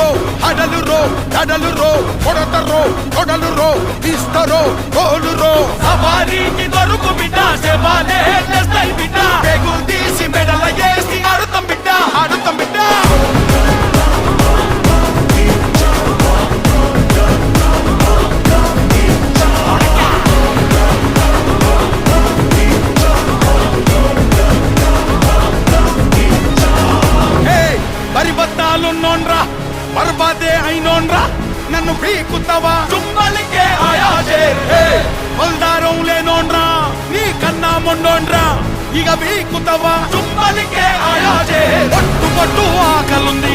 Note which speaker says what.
Speaker 1: రో హడలు రో దడలు రో కొడతరో కొడలు రో తీస్తరో గోలు రో
Speaker 2: సవారీకి దొరుకు బిడ్డ సేవాలే స్టైల్ బిడ్డ పేగులు తీసి మెడల వేసి ఆడుతాం బిడ్డ ఆడుతాం బిడ్డ బరిబత్తాలున్నోన్రా బర్బాదే అయినోన్రా నన్ను పీకుతావా చుమ్మలికే ఆయాజే మొల్దారం లేనోన్రా నీ కన్నా మొండోన్రా ఇక పీకుతావా చుమ్మలికే ఆయాజే పట్టు పట్టు ఆకలుంది